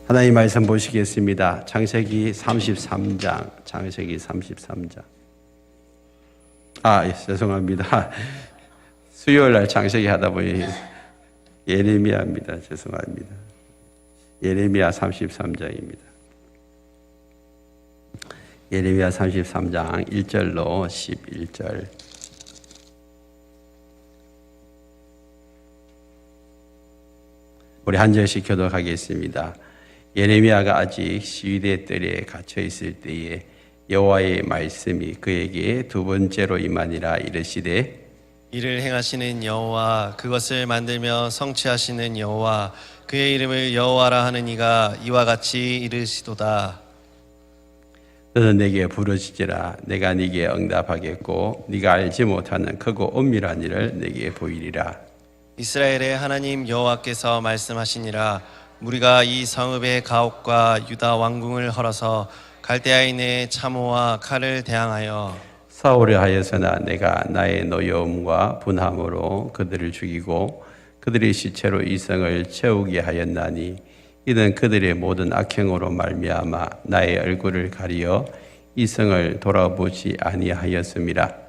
하나님 말씀 보시겠습니다. 창세기 33장. 죄송합니다. 수요일 날 창세기 하다 보니 예레미야입니다. 죄송합니다. 예레미야 33장입니다. 예레미야 33장 1절로 11절. 우리 한 절씩 교독하겠습니다. 예레미야가 아직 시위대 뜰에 갇혀 있을 때에 여호와의 말씀이 그에게 두 번째로 임하니라. 이르시되 이를 행하시는 여호와, 그것을 만들며 성취하시는 여호와, 그의 이름을 여호와라 하는 이가 이와 같이 이르시도다. 너는 내게 부르짖으라. 내가 네게 응답하겠고 네가 알지 못하는 크고 엄밀한 일을 내게 보이리라. 이스라엘의 하나님 여호와께서 말씀하시니라. 우리가 이 성읍의 가옥과 유다 왕궁을 헐어서 갈대아인의 참호와 칼을 대항하여 사울을 하여서나 내가 나의 노여움과 분함으로 그들을 죽이고 그들의 시체로 이 성을 채우게 하였나니 이는 그들의 모든 악행으로 말미암아 나의 얼굴을 가리어 이 성을 돌아보지 아니하였음이라.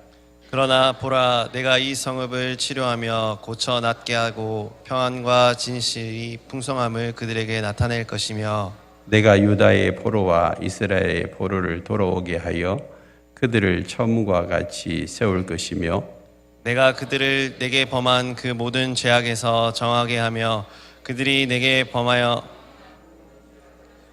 그러나 보라, 내가 이 성읍을 치료하며 고쳐 낫게 하고 평안과 진실이 풍성함을 그들에게 나타낼 것이며 내가 유다의 포로와 이스라엘의 포로를 돌아오게 하여 그들을 처음과 같이 세울 것이며 내가 그들을 내게 범한 그 모든 죄악에서 정하게 하며 그들이 내게 범하여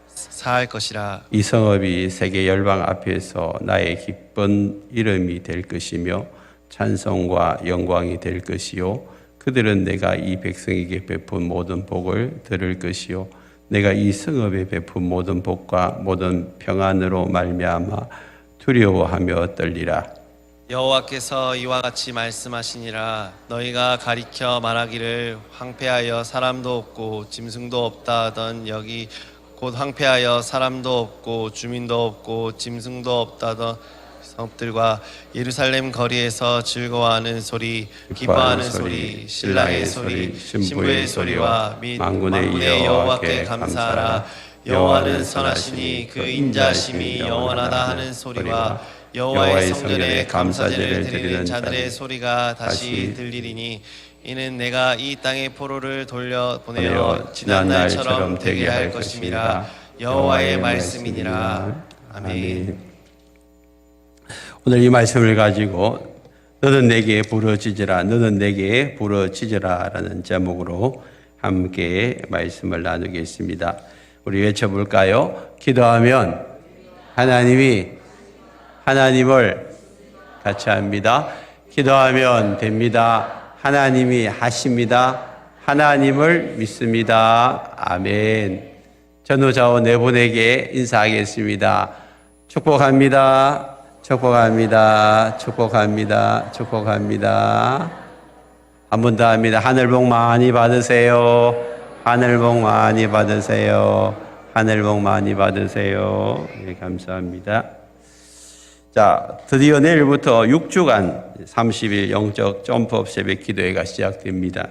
사할 것이라. 이 성읍이 세계 열방 앞에서 나의 기쁜 이름이 될 것이며 찬송과 영광이 될 것이요 그들은 내가 이 백성에게 베푼 모든 복을 들을 것이요 내가 이 성읍에 베푼 모든 복과 모든 평안으로 말미암아 두려워하며 떨리라. 여호와께서 이와 같이 말씀하시니라. 너희가 가리켜 말하기를 황폐하여 사람도 없고 짐승도 없다 하던 여기 곧 황폐하여 사람도 없고 주민도 없고 짐승도 없다던 성읍들과 예루살렘 거리에서 즐거워하는 소리, 기뻐하는 소리, 신랑의 소리, 신부의 소리와 및 만군의 여호와께 감사하라. 여호와는 선하시니 그 인자심이 영원하다 하는 소리와 여호와의 성전에 감사제를 드리는 자들의 소리가 다시 들리리니 이는 내가 이 땅의 포로를 돌려보내어 지난날처럼 되게 할 것임이라. 여호와의 말씀이니라. 아멘. 오늘 이 말씀을 가지고 너는 내게 부르짖으라, 너는 내게 부르짖으라 라는 제목으로 함께 말씀을 나누겠습니다. 우리 외쳐볼까요? 기도하면 하나님을 같이 합니다. 기도하면 됩니다. 하나님이 하십니다. 하나님을 믿습니다. 아멘. 전우좌우 네 분에게 인사하겠습니다. 축복합니다. 축복합니다. 축복합니다. 축복합니다. 한 번 더 합니다. 하늘 복 많이 받으세요. 하늘 복 많이 받으세요. 하늘 복 많이 받으세요. 네, 감사합니다. 자, 드디어 내일부터 6주간 30일 영적 점프업 새벽 기도회가 시작됩니다.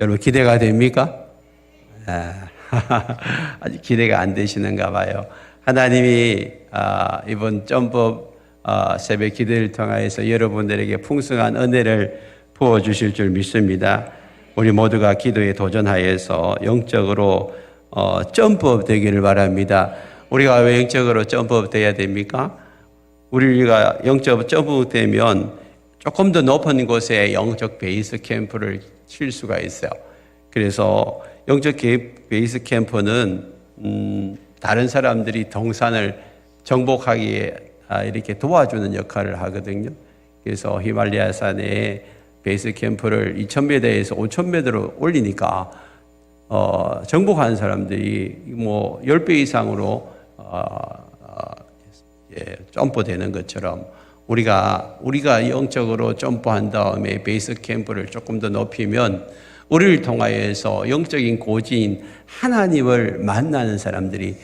여러분 기대가 됩니까? 아직 기대가 안 되시는가 봐요. 하나님이 이번 점프업 새벽 기도를 통해서 여러분들에게 풍성한 은혜를 부어주실 줄 믿습니다. 우리 모두가 기도에 도전하여서 영적으로 점프업 되기를 바랍니다. 우리가 왜 영적으로 점프업 돼야 됩니까? 우리가 영적 점프업 되면 조금 더 높은 곳에 영적 베이스 캠프를 칠 수가 있어요. 그래서 영적 베이스 캠프는 다른 사람들이 동산을 정복하기에 이렇게 도와주는 역할을 하거든요. 그래서 히말라야 산에 베이스 캠프를 2,000m에서 5,000m로 올리니까 정복하는 사람들이 뭐 10배 이상으로 점프되는 것처럼 우리가 영적으로 점프한 다음에 베이스 캠프를 조금 더 높이면 우리를 통하여서 영적인 고지인 하나님을 만나는 사람들이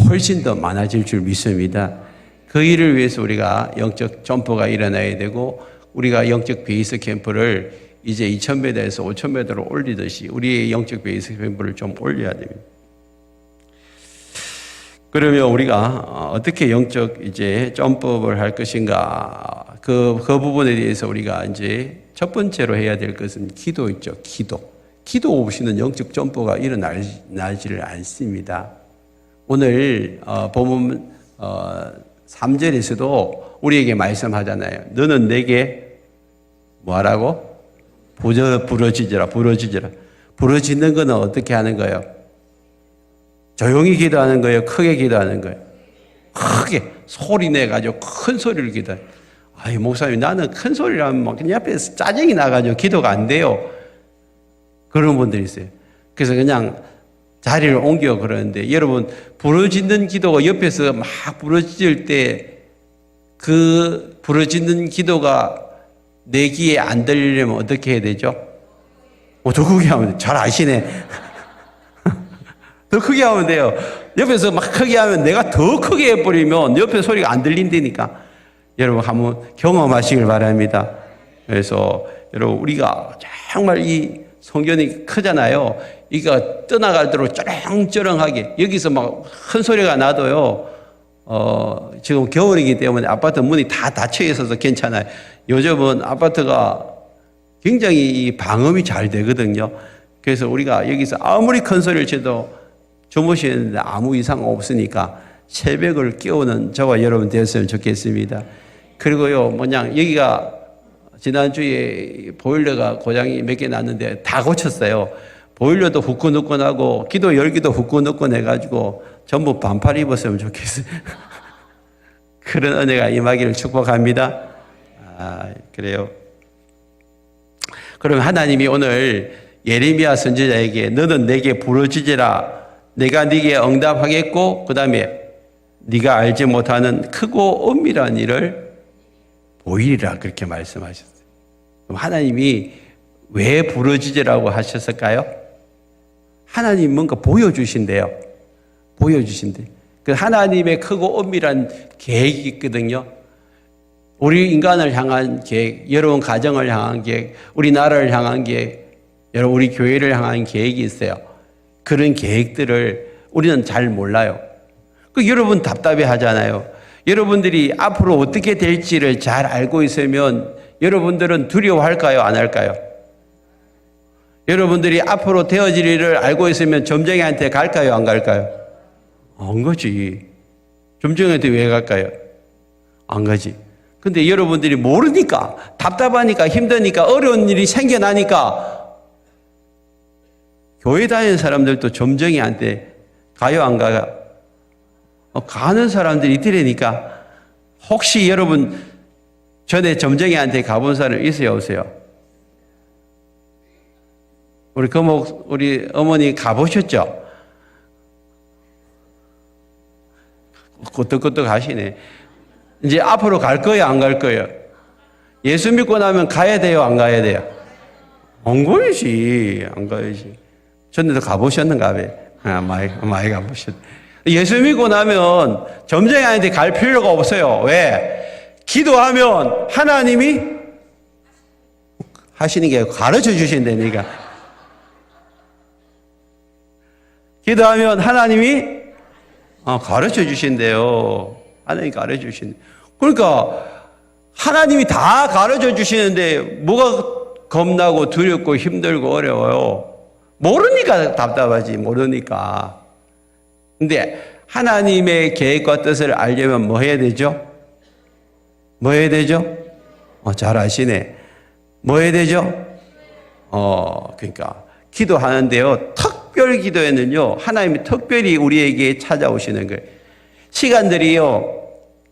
훨씬 더 많아질 줄 믿습니다. 그 일을 위해서 우리가 영적 점프가 일어나야 되고 우리가 영적 베이스 캠프를 이제 2000m에서 5000m로 올리듯이 우리의 영적 베이스 캠프를 좀 올려야 됩니다. 그러면 우리가 어떻게 영적 이제 점프업을 할 것인가? 그 부분에 대해서 우리가 이제 첫 번째로 해야 될 것은 기도 있죠. 기도 없이는 영적 점프가 일어나지를 않습니다. 오늘 보면 3절에서도 우리에게 말씀하잖아요. 너는 내게 뭐하라고? 부러지더라. 부러지는 거는 어떻게 하는 거예요? 조용히 기도하는 거예요? 크게 기도하는 거예요? 크게 소리 내가지고 큰 소리를 기도해. 아이 목사님 나는 큰 소리를 하면 막 옆에서 짜증이 나가지고 기도가 안 돼요. 그런 분들이 있어요. 그래서 그냥 자리를 옮겨 그러는데 여러분 부러지는 기도가 옆에서 막 부러질 때 그 부러지는 기도가 내 귀에 안 들리려면 어떻게 해야 되죠? 더 크게 하면 돼요. 잘 아시네. 더 크게 하면 돼요. 옆에서 막 크게 하면 내가 더 크게 해버리면 옆에 소리가 안 들린다니까. 여러분 한번 경험하시길 바랍니다. 그래서 여러분 우리가 정말 이 성전이 크잖아요. 이거 떠나갈대로 쩌렁쩌렁하게 여기서 막 큰 소리가 나도요. 지금 겨울이기 때문에 아파트 문이 다 닫혀 있어서 괜찮아요. 요즘은 아파트가 굉장히 방음이 잘 되거든요. 그래서 우리가 여기서 아무리 큰 소리를 쳐도 주무시는데 아무 이상 없으니까 새벽을 깨우는 저와 여러분 되었으면 좋겠습니다. 그리고요, 여기가 지난주에 보일러가 고장이 몇 개 났는데 다 고쳤어요. 보일러도 후끈후끈하고 기도 열기도 후끈후끈해가지고 전부 반팔 입었으면 좋겠어요. 그런 은혜가 임하기를 축복합니다. 그래요. 그럼 하나님이 오늘 예레미야 선지자에게 너는 내게 부르짖으라 내가 네게 응답하겠고 그 다음에 네가 알지 못하는 크고 엄밀한 일을 보이리라 그렇게 말씀하셨어요. 그럼 하나님이 왜 부르짖으라고 하셨을까요? 하나님 뭔가 보여주신대요. 그 하나님의 크고 엄밀한 계획이 있거든요. 우리 인간을 향한 계획, 여러분 가정을 향한 계획, 우리 나라를 향한 계획, 여러분 우리 교회를 향한 계획이 있어요. 그런 계획들을 우리는 잘 몰라요. 여러분 답답해 하잖아요. 여러분들이 앞으로 어떻게 될지를 잘 알고 있으면 여러분들은 두려워할까요? 안 할까요? 여러분들이 앞으로 되어질 일을 알고 있으면 점쟁이한테 갈까요? 안 갈까요? 안 가지. 점쟁이한테 왜 갈까요? 안 가지. 근데 여러분들이 모르니까, 답답하니까, 힘드니까, 어려운 일이 생겨나니까 교회 다니는 사람들도 점쟁이한테 가요? 안 가요? 가는 사람들이 있더라니까. 혹시 여러분 전에 점쟁이한테 가본 사람 있어요? 없어요? 우리 어머니 가보셨죠? 끄떡끄떡 하시네. 이제 앞으로 갈 거예요? 안 갈 거예요? 예수 믿고 나면 가야 돼요? 안 가야 돼요? 안 가야지. 안 가야지. 전에도 가보셨는가 봐요. 많이 가보셨. 예수 믿고 나면 점쟁이한테 갈 필요가 없어요. 왜? 기도하면 하나님이 하시는 게 가르쳐 주신다니까. 기도하면 하나님이 가르쳐 주신대요. 하나님이 가르쳐 주신대. 그러니까 하나님이 다 가르쳐 주시는데 뭐가 겁나고 두렵고 힘들고 어려워요? 모르니까 답답하지. 모르니까. 근데 하나님의 계획과 뜻을 알려면 뭐 해야 되죠? 뭐 해야 되죠? 잘 아시네. 뭐 해야 되죠? 그러니까 기도하는데요. 특별 기도에는요. 하나님이 특별히 우리에게 찾아오시는 거예요. 시간들이요.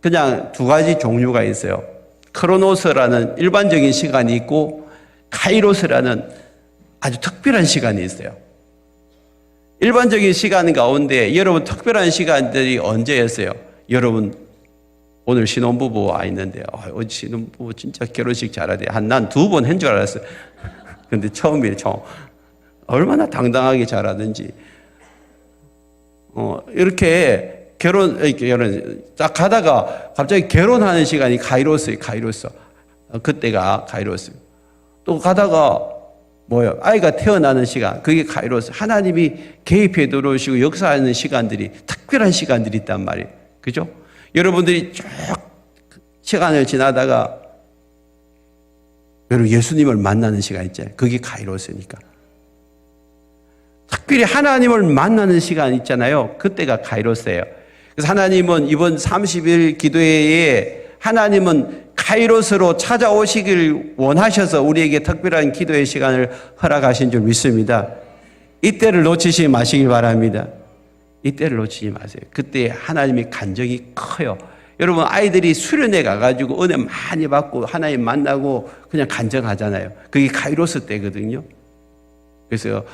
그냥 두 가지 종류가 있어요. 크로노스라는 일반적인 시간이 있고 카이로스라는 아주 특별한 시간이 있어요. 일반적인 시간 가운데 여러분 특별한 시간들이 언제였어요? 여러분 오늘 신혼부부 와 있는데 신혼부부 진짜 결혼식 잘하대. 난 2번 한 줄 알았어요. 근데 처음이에요. 얼마나 당당하게 잘하든지. 이렇게 결혼 딱 가다가 갑자기 결혼하는 시간이 카이로스. 그때가 카이로스. 또 가다가 뭐요? 아이가 태어나는 시간, 그게 카이로스. 하나님이 개입해 들어오시고 역사하는 시간들이 특별한 시간들이 있단 말이에요. 그죠? 여러분들이 쭉 시간을 지나다가 여러분 예수님을 만나는 시간 있잖아요. 그게 카이로스니까. 특별히 하나님을 만나는 시간 있잖아요. 그때가 카이로스예요. 그래서 하나님은 이번 30일 기도회에 하나님은 카이로스로 찾아오시길 원하셔서 우리에게 특별한 기도의 시간을 허락하신 줄 믿습니다. 이때를 놓치지 마시길 바랍니다. 이때를 놓치지 마세요. 그때 하나님의 간정이 커요. 여러분 아이들이 수련회 가가지고 은혜 많이 받고 하나님 만나고 그냥 간정하잖아요. 그게 카이로스 때거든요. 그래서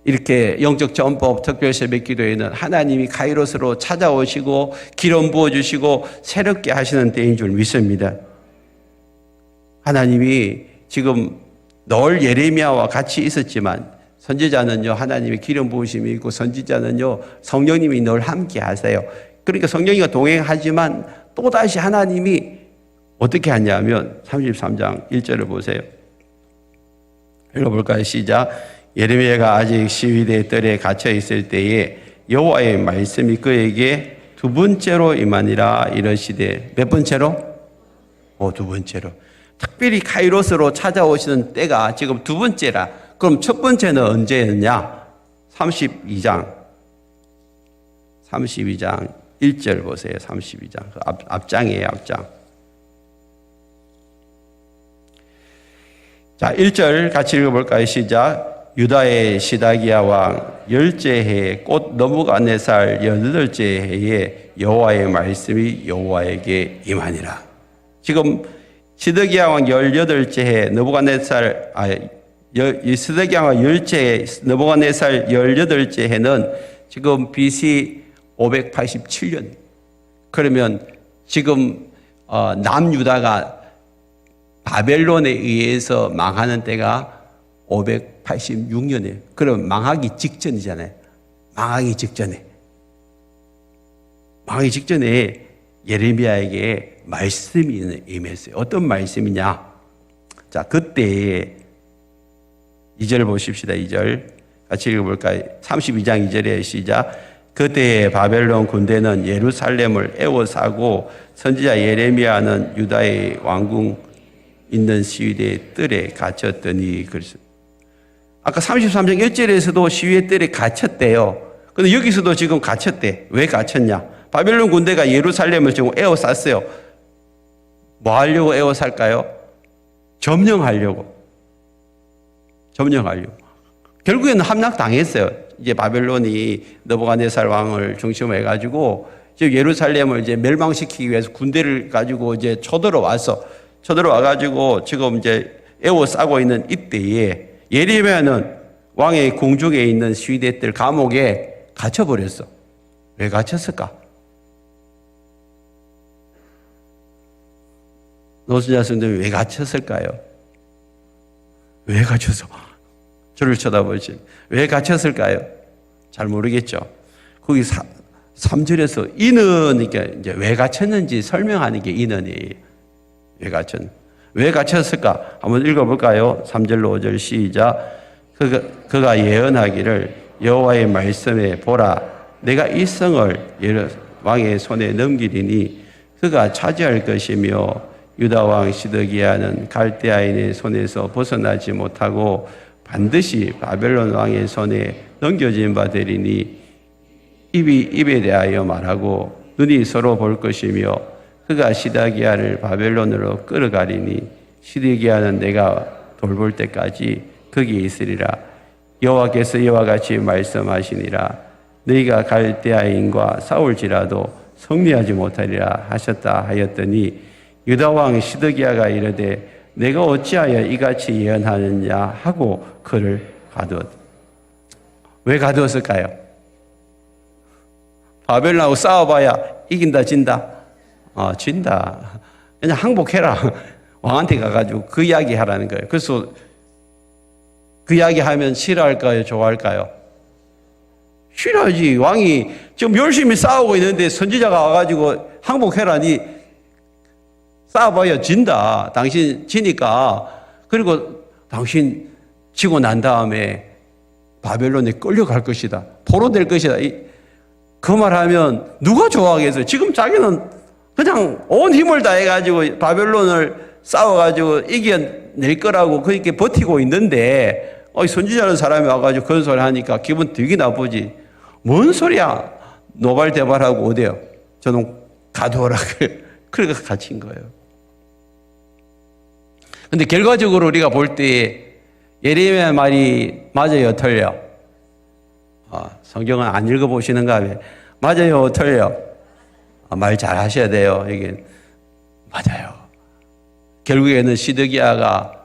이렇게 영적 전법 특별 새벽 기도에는 하나님이 카이로스로 찾아오시고 기름 부어주시고 새롭게 하시는 때인 줄 믿습니다. 하나님이 지금 늘 예레미야와 같이 있었지만 선지자는요 하나님의 기름 부으심이 있고 선지자는요 성령님이 늘 함께 하세요. 그러니까 성령이가 동행하지만 또다시 하나님이 어떻게 하냐면 33장 1절을 보세요. 읽어볼까요? 시작. 예레미야가 아직 시위대 뜰에 갇혀 있을 때에 여호와의 말씀이 그에게 두 번째로 임하니라 이러시되 몇 번째로? 두 번째로. 특별히 카이로스로 찾아오시는 때가 지금 두 번째라. 그럼 첫 번째는 언제였냐? 32장 1절 보세요. 32장 앞장이에요. 앞장. 자 1절 같이 읽어볼까요? 시작. 유다의 시다기야 왕 열째 해 곧 느부갓네살 18째 해에 여호와의 말씀이 여호와에게 임하니라. 지금 시드기야 왕 18째 해 시드기야 왕 느부갓네살 18째 해는 지금 BC 587년. 그러면 지금 남유다가 바벨론에 의해서 망하는 때가 586년이에요. 그럼 망하기 직전이잖아요. 망하기 직전에 예레미야에게 말씀이 임했어요. 어떤 말씀이냐? 자, 그때 2절 보십시다. 2절 같이 읽어볼까요? 32장 2절에 시작. 그때의 바벨론 군대는 예루살렘을 에워싸고 선지자 예레미야는 유다의 왕궁 있는 시위대의 뜰에 갇혔더니 그랬어요. 아까 33장 1절에서도 시위대 뜰에 갇혔대요. 근데 여기서도 지금 갇혔대. 왜 갇혔냐? 바벨론 군대가 예루살렘을 지금 에워쌌어요. 뭐 하려고 에워쌀까요? 점령하려고. 결국에는 함락당했어요. 이제 바벨론이 느부갓네살 왕을 중심으로 해가지고 지금 예루살렘을 이제 멸망시키기 위해서 군대를 가지고 이제 쳐들어와가지고 지금 이제 에워싸고 있는 이때에 예레미야는 왕의 궁중에 있는 시위대들 감옥에 갇혀버렸어. 왜 갇혔을까? 노순자 선생님이 왜 갇혔을까요? 왜 갇혔어? 저를 쳐다보지. 왜 갇혔을까요? 잘 모르겠죠. 거기 3절에서 이는 이제 왜 갇혔는지 설명하는 게 인언이에요. 왜 갇혔을까? 한번 읽어볼까요? 3절로 5절 시작. 그가 예언하기를 여호와의 말씀에 보라 내가 이 성을 왕의 손에 넘기리니 그가 차지할 것이며 유다 왕 시드기야는 갈대아인의 손에서 벗어나지 못하고 반드시 바벨론 왕의 손에 넘겨진 바 되리니 입에 대하여 말하고 눈이 서로 볼 것이며 그가 시드기야를 바벨론으로 끌어가리니 시드기야는 내가 돌볼 때까지 거기에 있으리라. 여호와께서 이와 같이 말씀하시니라. 너희가 갈대아인과 싸울지라도 승리하지 못하리라 하셨다 하였더니 유다 왕 시드기야가 이르되 내가 어찌하여 이같이 예언하느냐 하고 그를 가두었다. 왜 가두었을까요? 바벨론하고 싸워봐야 이긴다 진다? 진다. 그냥 항복해라. 왕한테 가가지고 그 이야기 하라는 거예요. 그래서 그 이야기 하면 싫어할까요? 좋아할까요? 싫어하지. 왕이 지금 열심히 싸우고 있는데 선지자가 와가지고 항복해라니 싸워봐야 진다. 당신 지니까 그리고 당신 지고 난 다음에 바벨론에 끌려갈 것이다. 포로될 것이다. 그 말하면 누가 좋아하겠어요? 지금 자기는 그냥 온 힘을 다해가지고 바벨론을 싸워가지고 이겨낼 거라고 그렇게 버티고 있는데 선지자는 사람이 와가지고 그런 소리 하니까 기분 되게 나쁘지. 뭔 소리야? 노발대발하고 어때요? 저는 가두어라. 그러니까 갇힌 거예요. 근데 결과적으로 우리가 볼 때 예레미야 말이 맞아요, 틀려? 성경은 안 읽어보시는가 하면 맞아요, 틀려? 말 잘 하셔야 돼요. 이게 맞아요. 결국에는 시드기야가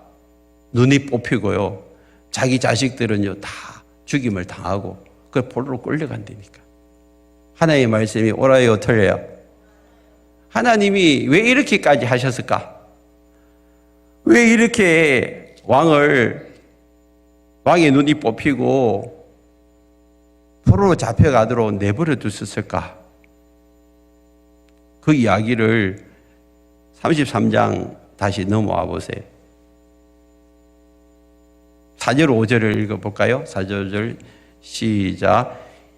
눈이 뽑히고요. 자기 자식들은요 다 죽임을 당하고 그 포로로 끌려간다니까. 하나님의 말씀이 옳아요, 틀려요? 하나님이 왜 이렇게까지 하셨을까? 왜 이렇게 왕의 눈이 뽑히고 포로로 잡혀가도록 내버려 두셨을까? 그 이야기를 33장 다시 넘어와 보세요. 4절 5절을 읽어볼까요? 4절 5절 시작.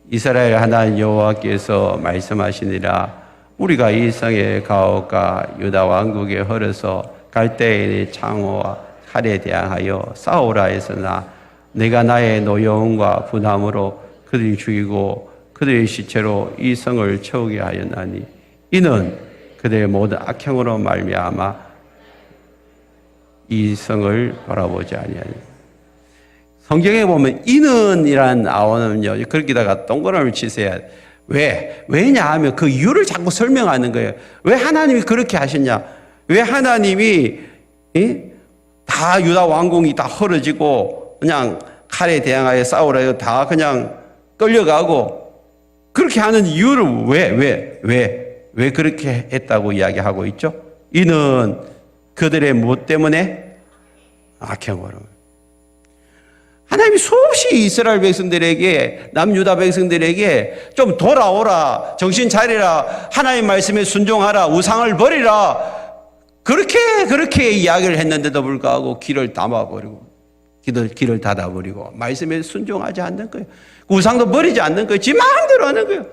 이스라엘 하나님 여호와께서 말씀하시니라. 우리가 이 성의 가옥과 유다 왕국에 헐어서 갈대인의 창호와 칼에 대항하여 싸우라 했으나 내가 나의 노여움과 분함으로 그들이 죽이고 그들의 시체로 이 성을 채우게 하였나니 이는 그들의 모든 악행으로 말미암아 이 성을 바라보지 아니하니. 성경에 보면 이는이란 아원은요 그렇게다가 동그라미를 치세요. 왜냐하면 그 이유를 자꾸 설명하는 거예요. 왜 하나님이 그렇게 하셨냐? 왜 하나님이 다 유다 왕궁이 다 헐어지고 그냥 칼에 대항하여 싸우라 해서 다 그냥 끌려가고 그렇게 하는 이유를 왜 그렇게 했다고 이야기하고 있죠? 이는 그들의 무엇 때문에? 악행으로. 하나님이 수없이 이스라엘 백성들에게, 남유다 백성들에게 좀 돌아오라, 정신 차리라, 하나님 말씀에 순종하라, 우상을 버리라, 그렇게 이야기를 했는데도 불구하고 길을 닫아버리고, 길을 닫아버리고, 말씀에 순종하지 않는 거예요. 우상도 버리지 않는 거예요. 지 마음대로 하는 거예요.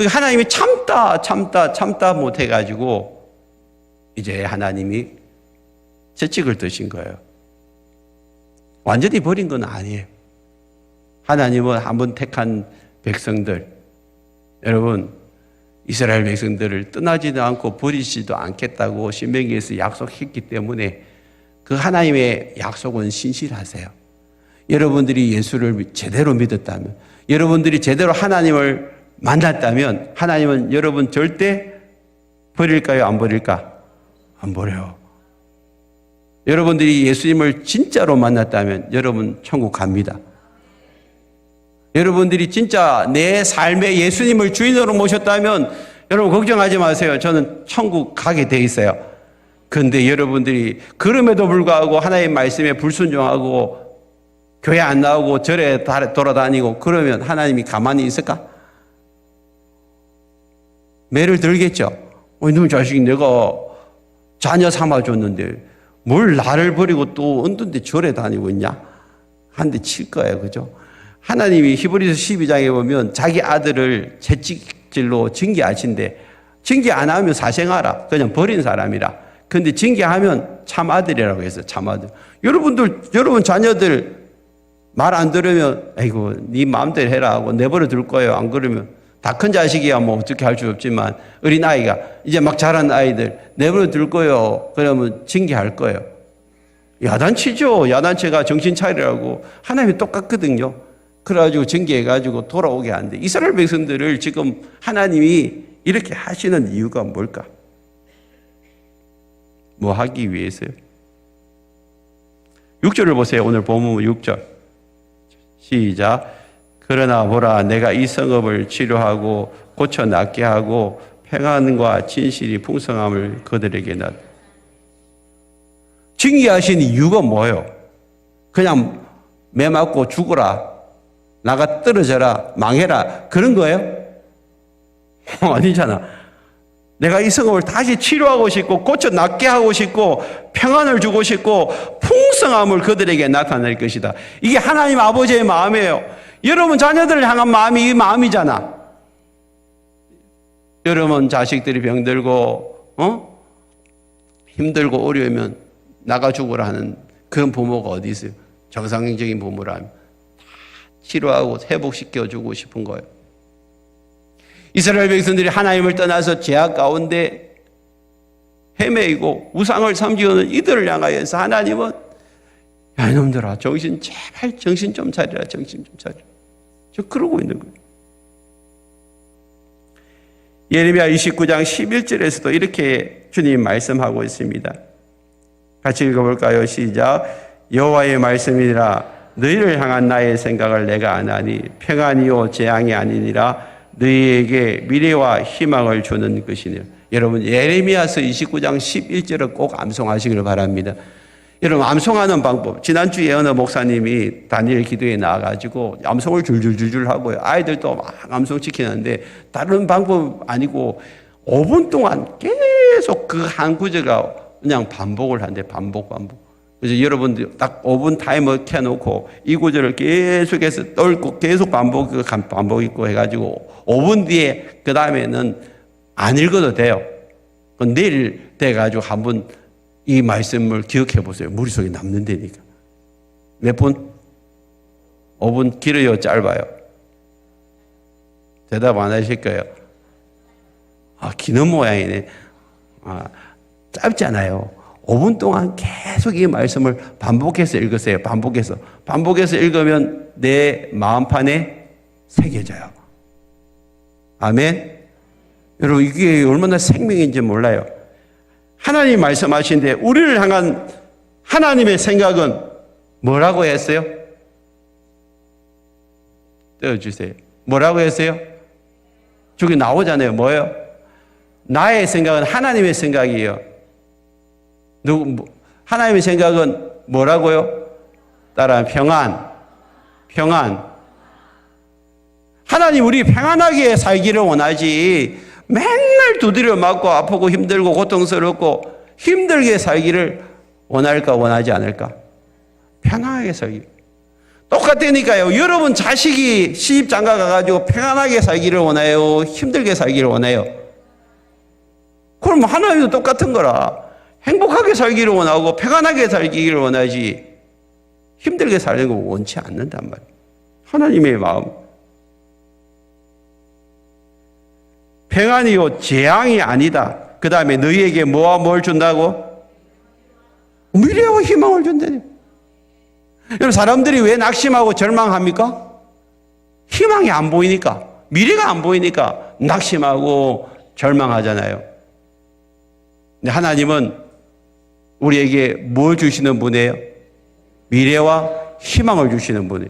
하나님이 참다 못해가지고, 이제 하나님이 채찍을 드신 거예요. 완전히 버린 건 아니에요. 하나님은 한번 택한 백성들, 여러분 이스라엘 백성들을 떠나지도 않고 버리지도 않겠다고 신명기에서 약속했기 때문에 그 하나님의 약속은 신실하세요. 여러분들이 예수를 제대로 믿었다면, 여러분들이 제대로 하나님을 만났다면 하나님은 여러분 절대 버릴까요? 안 버릴까? 안 버려요. 여러분들이 예수님을 진짜로 만났다면 여러분 천국 갑니다. 여러분들이 진짜 내 삶에 예수님을 주인으로 모셨다면 여러분 걱정하지 마세요. 저는 천국 가게 돼 있어요. 그런데 여러분들이 그럼에도 불구하고 하나님의 말씀에 불순종하고 교회 안 나오고 절에 돌아다니고 그러면 하나님이 가만히 있을까? 매를 들겠죠. 이놈 자식이 내가 자녀 삼아줬는데 뭘 나를 버리고 또 언던데 절에 다니고 있냐? 한 대 칠 거예요. 그죠? 하나님이 히브리서 12장에 보면 자기 아들을 채찍질로 징계하신대. 징계 안 하면 사생아라. 그냥 버린 사람이라. 근데 징계하면 참 아들이라고 했어요. 참 아들. 여러분 자녀들 말 안 들으면 아이고 네 마음대로 해라 하고 내버려 둘 거예요. 안 그러면 다 큰 자식이야 뭐 어떻게 할 수 없지만 어린 아이가 이제 막 자란 아이들 내버려 둘 거예요. 그러면 징계할 거예요. 야단치죠. 야단치가 정신 차리라고. 하나님이 똑같거든요. 그래가지고 징계해가지고 돌아오게 하는데 이스라엘 백성들을 지금 하나님이 이렇게 하시는 이유가 뭘까? 뭐 하기 위해서요? 6절을 보세요. 오늘 본문 6절 시작. 그러나 보라 내가 이 성읍을 치료하고 고쳐 낫게 하고 평안과 진실이 풍성함을 그들에게 놨다. 징계하신 이유가 뭐예요? 그냥 매 맞고 죽어라, 나가 떨어져라, 망해라 그런 거예요? 아니잖아. 내가 이 성읍을 다시 치료하고 싶고 고쳐 낫게 하고 싶고 평안을 주고 싶고 풍성함을 그들에게 나타낼 것이다. 이게 하나님 아버지의 마음이에요. 여러분 자녀들을 향한 마음이 이 마음이잖아. 여러분 자식들이 병들고 힘들고 어려우면 나가 죽으라 하는 그런 부모가 어디 있어요? 정상적인 부모라면 다 치료하고 회복시켜주고 싶은 거예요. 이스라엘 백성들이 하나님을 떠나서 죄악 가운데 헤매이고 우상을 섬기는 이들을 향하여서 하나님은 야 이놈들아 제발 정신 좀 차리라. 정신 좀 차리라. 저 그러고 있는 거예요. 예레미야 29장 11절에서도 이렇게 주님 말씀하고 있습니다. 같이 읽어볼까요? 시작. 여호와의 말씀이니라 너희를 향한 나의 생각을 내가 아나니 평안이요 재앙이 아니니라 너희에게 미래와 희망을 주는 것이니라. 여러분 예레미야서 29장 11절을 꼭 암송하시기를 바랍니다. 여러분 암송하는 방법, 지난주에 어느 목사님이 다니엘 기도에 나와가지고 암송을 줄줄줄줄 하고요. 아이들도 막 암송시키는데 다른 방법 아니고 5분 동안 계속 그 한 구절가 그냥 반복을 한대. 반복. 그래서 여러분들 딱 5분 타이머 켜놓고 이 구절을 계속해서 떨고 계속 반복 있고 해가지고 5분 뒤에 그 다음에는 안 읽어도 돼요. 내일 돼가지고 한번 이 말씀을 기억해 보세요. 머릿속에 남는다니까. 몇 분? 5분 길어요? 짧아요? 대답 안 하실 거예요. 기는 모양이네. 짧잖아요. 5분 동안 계속 이 말씀을 반복해서 읽으세요. 반복해서 읽으면 내 마음판에 새겨져요. 아멘? 여러분 이게 얼마나 생명인지 몰라요. 하나님 말씀하신데 우리를 향한 하나님의 생각은 뭐라고 했어요? 떼어주세요. 뭐라고 했어요? 저기 나오잖아요. 뭐예요? 나의 생각은 하나님의 생각이에요. 하나님의 생각은 뭐라고요? 따라 평안. 하나님 우리 평안하게 살기를 원하지 맨날 두드려 맞고 아프고 힘들고 고통스럽고 힘들게 살기를 원할까 원하지 않을까? 편안하게 살기. 똑같다니까요. 여러분 자식이 시집장가 가가지고 평안하게 살기를 원해요? 힘들게 살기를 원해요? 그럼 하나님도 똑같은 거라. 행복하게 살기를 원하고 평안하게 살기를 원하지 힘들게 살는 거 원치 않는단 말이에요. 하나님의 마음. 평안이요 재앙이 아니다. 그 다음에 너희에게 뭐와 뭘 준다고? 미래와 희망을 준다니. 여러분 사람들이 왜 낙심하고 절망합니까? 희망이 안 보이니까, 미래가 안 보이니까 낙심하고 절망하잖아요. 근데 하나님은 우리에게 뭘 주시는 분이에요? 미래와 희망을 주시는 분이에요.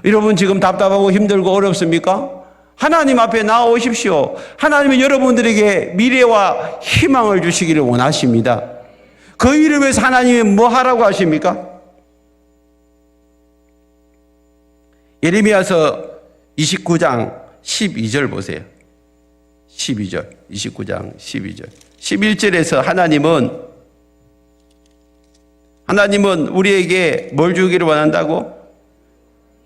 여러분 지금 답답하고 힘들고 어렵습니까? 하나님 앞에 나오십시오. 하나님은 여러분들에게 미래와 희망을 주시기를 원하십니다. 그 이름에서 하나님이 뭐 하라고 하십니까? 예레미야서 29장 12절 보세요. 12절, 29장 12절. 11절에서 하나님은 우리에게 뭘 주기를 원한다고?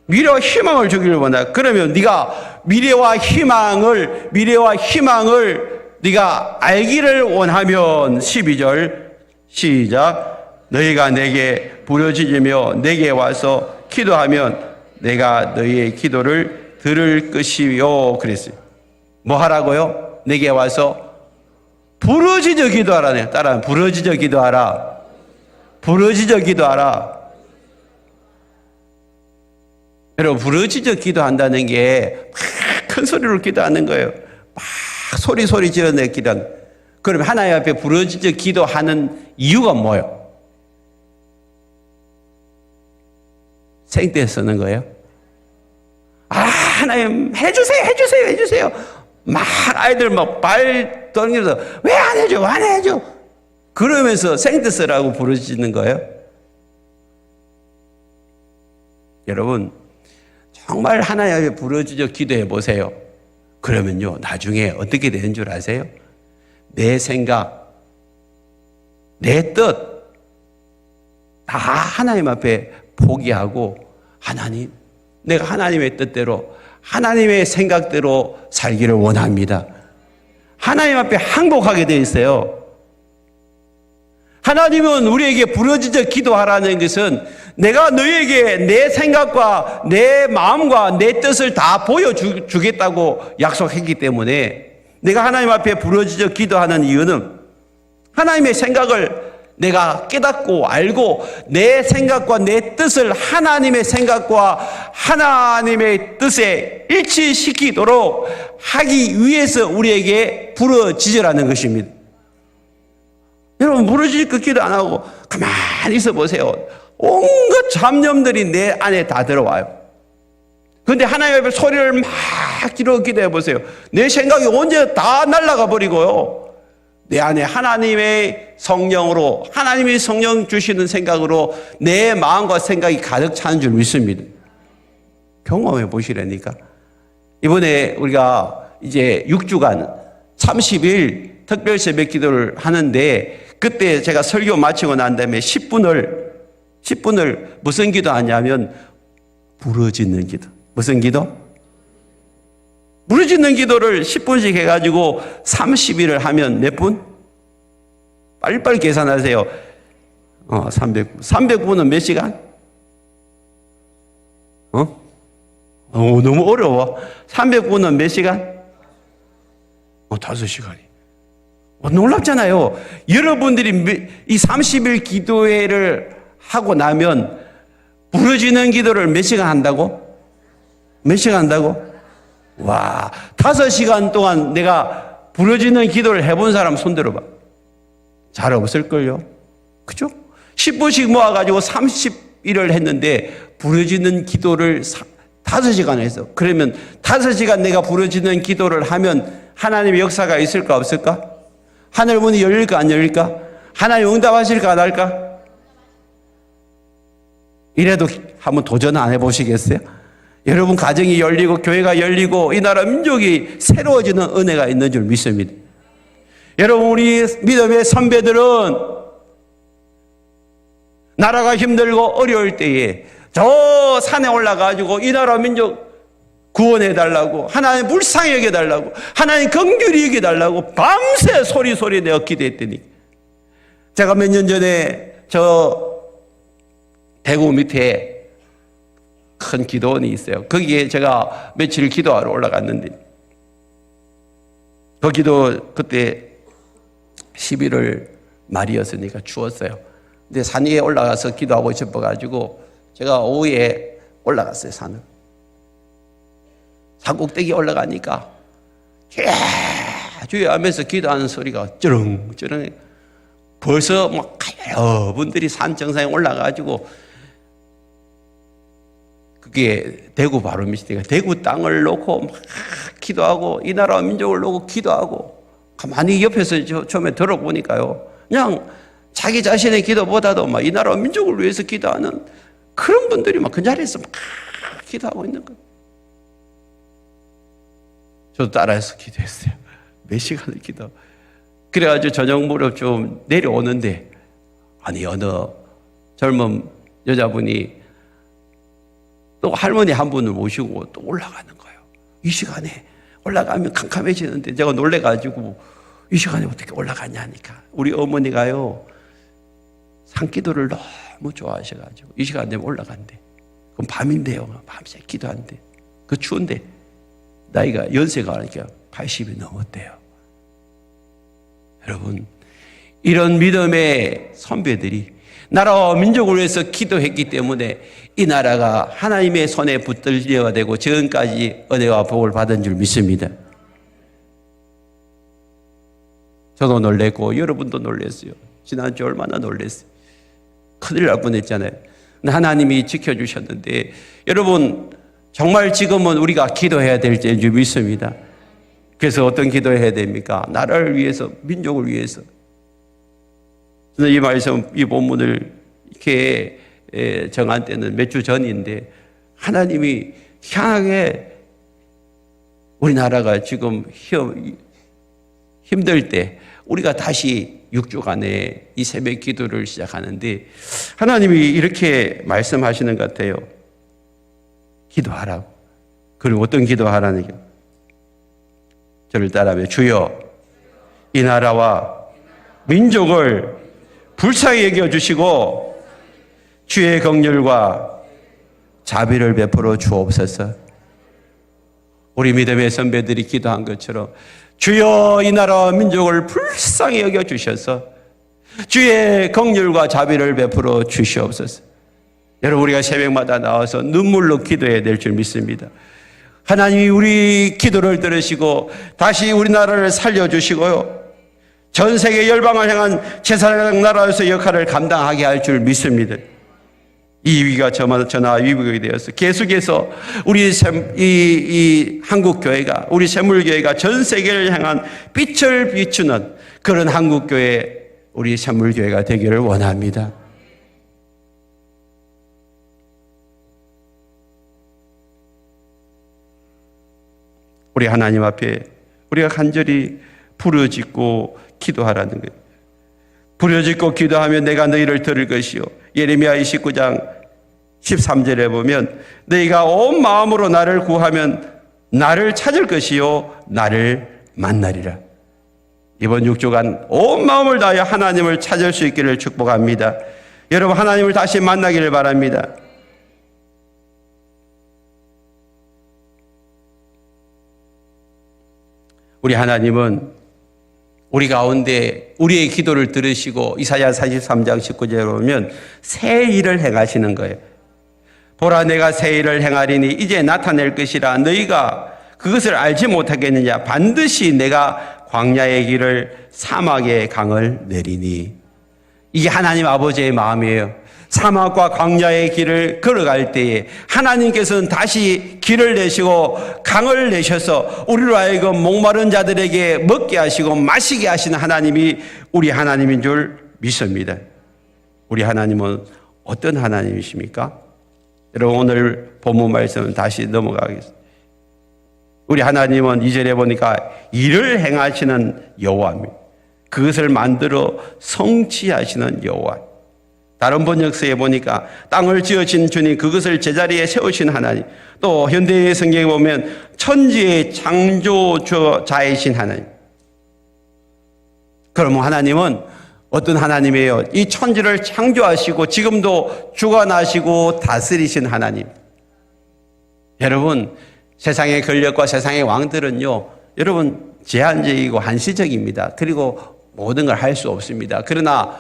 미래와 희망을 주기를 원한다. 그러면 네가 미래와 희망을 네가 알기를 원하면 12절 시작. 너희가 내게 부르짖으며 내게 와서 기도하면 내가 너희의 기도를 들을 것이요. 그랬어요. 뭐 하라고요? 내게 와서 부르짖어 기도하라네. 따라 부르짖어 기도하라. 부르짖어 기도하라. 여러분 부르짖어 기도한다는 게 막 큰 소리로 기도하는 거예요. 막 소리 지르는 기도하는. 그러면 하나님 앞에 부르짖어 기도하는 이유가 뭐예요? 생떼 쓰는 거예요? 하나님 해주세요. 막 아이들 막 발 떨면서 왜 안 해줘? 그러면서 생떼 쓰라고 부르짖는 거예요? 여러분 정말 하나님 앞에 부르짖어 기도해 보세요. 그러면요 나중에 어떻게 되는 줄 아세요? 내 생각, 내 뜻 다 하나님 앞에 포기하고 하나님, 내가 하나님의 뜻대로 하나님의 생각대로 살기를 원합니다. 하나님 앞에 항복하게 되어 있어요. 하나님은 우리에게 부르짖어 기도하라는 것은 내가 너에게 내 생각과 내 마음과 내 뜻을 다 보여주겠다고 약속했기 때문에 내가 하나님 앞에 부르짖어 기도하는 이유는 하나님의 생각을 내가 깨닫고 알고 내 생각과 내 뜻을 하나님의 생각과 하나님의 뜻에 일치시키도록 하기 위해서 우리에게 부르짖으라는 것입니다. 여러분, 부르짖고 기도 안 하고 가만히 있어 보세요. 온갖 잡념들이 내 안에 다 들어와요. 그런데 하나님 앞에 소리를 막 지르고 기도해 보세요. 내 생각이 언제 다 날아가 버리고요. 내 안에 하나님의 성령으로, 하나님의 성령 주시는 생각으로 내 마음과 생각이 가득 차는 줄 믿습니다. 경험해 보시라니까. 이번에 우리가 이제 6주간 30일 특별 새벽 기도를 하는데, 그때 제가 설교 마치고 난 다음에 10분을 무슨 기도 하냐면 부르짖는 기도. 무슨 기도? 부르짖는 기도를 10분씩 해가지고 30일을 하면 몇 분? 빨리빨리 계산하세요. 300분은 몇 시간? 너무 어려워. 300분은 몇 시간? 5시간이. 놀랍잖아요. 여러분들이 이 30일 기도회를 하고 나면 부르짖는 기도를 몇 시간 한다고? 몇 시간 한다고? 와, 5시간 동안 내가 부르짖는 기도를 해본 사람 손 들어봐. 잘 없을걸요? 그죠? 10분씩 모아가지고 30일을 했는데 부르짖는 기도를 5시간 했어. 그러면 5시간 내가 부르짖는 기도를 하면 하나님의 역사가 있을까 없을까? 하늘 문이 열릴까 안 열릴까? 하나님 응답하실까 안 할까? 이래도 한번 도전 안 해보시겠어요? 여러분 가정이 열리고 교회가 열리고 이 나라 민족이 새로워지는 은혜가 있는 줄 믿습니다. 여러분, 우리 믿음의 선배들은 나라가 힘들고 어려울 때에 저 산에 올라가지고 이 나라 민족 구원해달라고, 하나님 불쌍히 여겨달라고, 하나님 긍휼히 여겨달라고 밤새 소리 내어 기도했더니, 제가 몇 년 전에 저 대구 밑에 큰 기도원이 있어요. 거기에 제가 며칠 기도하러 올라갔는데, 거기도 그때 11월 말이었으니까 추웠어요. 근데 산 위에 올라가서 기도하고 싶어가지고 제가 오후에 올라갔어요, 산을. 산 꼭대기 올라가니까 주여 하면서 기도하는 소리가 쩌렁쩌렁, 벌써 막 여러분들이 산 정상에 올라가가지고, 그게 대구 바로 밑이니까 대구 땅을 놓고 막 기도하고 이 나라 민족을 놓고 기도하고, 가만히 옆에서 처음에 들어보니까요, 그냥 자기 자신의 기도보다도 막 이 나라 민족을 위해서 기도하는 그런 분들이 막 그 자리에서 막 기도하고 있는 거예요. 저도 따라해서 기도했어요. 몇 시간을 기도. 그래가지고 저녁 무렵 좀 내려오는데, 아니 어느 젊은 여자분이 또 할머니 한 분을 모시고 또 올라가는 거예요. 이 시간에 올라가면 캄캄해지는데, 제가 놀래가지고 이 시간에 어떻게 올라가냐니까, 우리 어머니가요 산기도를 너무 좋아하셔가지고 이 시간 되면 올라간대. 그럼 밤인데요, 밤새 기도한대. 그 추운데 나이가 연세가 그러니까 80이 넘었대요. 여러분, 이런 믿음의 선배들이 나라와 민족을 위해서 기도했기 때문에 이 나라가 하나님의 손에 붙들려야 되고 지금까지 은혜와 복을 받은 줄 믿습니다. 저도 놀랬고 여러분도 놀랐어요. 지난주 얼마나 놀랐어요. 큰일 날 뻔했잖아요. 하나님이 지켜주셨는데, 여러분 정말 지금은 우리가 기도해야 될 때인 줄 믿습니다. 그래서 어떤 기도해야 됩니까? 나라를 위해서, 민족을 위해서. 이 말씀, 이 본문을 이렇게 정한 때는 몇 주 전인데, 하나님이 희한하게 우리나라가 지금 힘들 때 우리가 다시 6주간의 이 새벽 기도를 시작하는데 하나님이 이렇게 말씀하시는 것 같아요. 기도하라고. 그리고 어떤 기도하라는 게 저를 따라하면 주여 이 나라와 민족을 불쌍히 여겨주시고 주의 긍휼과 자비를 베풀어 주옵소서. 우리 믿음의 선배들이 기도한 것처럼 주여 이 나라와 민족을 불쌍히 여겨주셔서 주의 긍휼과 자비를 베풀어 주시옵소서. 여러분 우리가 새벽마다 나와서 눈물로 기도해야 될 줄 믿습니다. 하나님이 우리 기도를 들으시고 다시 우리나라를 살려주시고요. 전 세계 열방을 향한 제사장 나라에서 역할을 감당하게 할 줄 믿습니다. 이 위기가 저나 위기가 되어서 계속해서 우리 이 한국 교회가 우리 샘물교회가 전 세계를 향한 빛을 비추는 그런 한국 교회 우리 샘물교회가 되기를 원합니다. 우리 하나님 앞에 우리가 간절히 부르짖고 기도하라는 거예요. 부르짖고 기도하면 내가 너희를 들을 것이요. 예레미야 29장 13절에 보면 너희가 온 마음으로 나를 구하면 나를 찾을 것이요 나를 만나리라. 이번 6주간 온 마음을 다하여 하나님을 찾을 수 있기를 축복합니다. 여러분 하나님을 다시 만나기를 바랍니다. 우리 하나님은 우리 가운데 우리의 기도를 들으시고 이사야 43장 19절에 보면 새 일을 행하시는 거예요. 보라 내가 새 일을 행하리니 이제 나타낼 것이라 너희가 그것을 알지 못하겠느냐. 반드시 내가 광야의 길을 사막의 강을 내리니. 이게 하나님 아버지의 마음이에요. 사막과 광야의 길을 걸어갈 때에 하나님께서는 다시 길을 내시고 강을 내셔서 우리로 하여금 목마른 자들에게 먹게 하시고 마시게 하시는 하나님이 우리 하나님인 줄 믿습니다. 우리 하나님은 어떤 하나님이십니까? 여러분 오늘 본문 말씀은 다시 넘어가겠습니다. 우리 하나님은 2절에 보니까 일을 행하시는 여호와입니다. 그것을 만들어 성취하시는 여호와. 다른 번역서에 보니까 땅을 지으신 주님, 그것을 제자리에 세우신 하나님. 또 현대의 성경에 보면 천지의 창조자이신 하나님. 그러면 하나님은 어떤 하나님이에요? 이 천지를 창조하시고 지금도 주관하시고 다스리신 하나님. 여러분 세상의 권력과 세상의 왕들은요, 여러분 제한적이고 한시적입니다. 그리고 모든 걸 할 수 없습니다. 그러나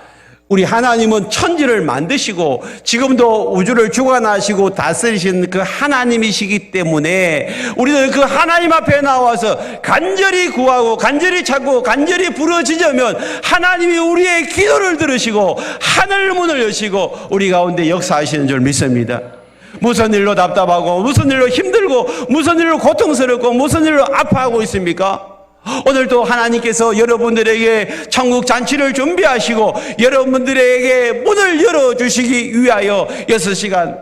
우리 하나님은 천지를 만드시고 지금도 우주를 주관하시고 다스리신 그 하나님이시기 때문에 우리는 그 하나님 앞에 나와서 간절히 구하고 간절히 찾고 간절히 부르짖으면 하나님이 우리의 기도를 들으시고 하늘 문을 여시고 우리 가운데 역사하시는 줄 믿습니다. 무슨 일로 답답하고 무슨 일로 힘들고 무슨 일로 고통스럽고 무슨 일로 아파하고 있습니까? 오늘도 하나님께서 여러분들에게 천국 잔치를 준비하시고 여러분들에게 문을 열어주시기 위하여 6시간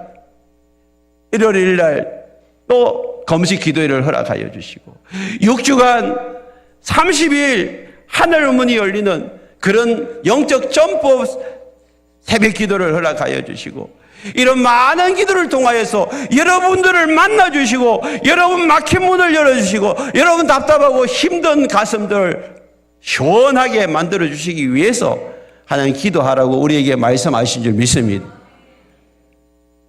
일요일 날 또 금식 기도회를 허락하여 주시고 6주간 30일 하늘 문이 열리는 그런 영적 점프 새벽 기도를 허락하여 주시고 이런 많은 기도를 통하여서 여러분들을 만나주시고 여러분 막힌 문을 열어주시고 여러분 답답하고 힘든 가슴들 시원하게 만들어주시기 위해서 하나님 기도하라고 우리에게 말씀하신 줄 믿습니다.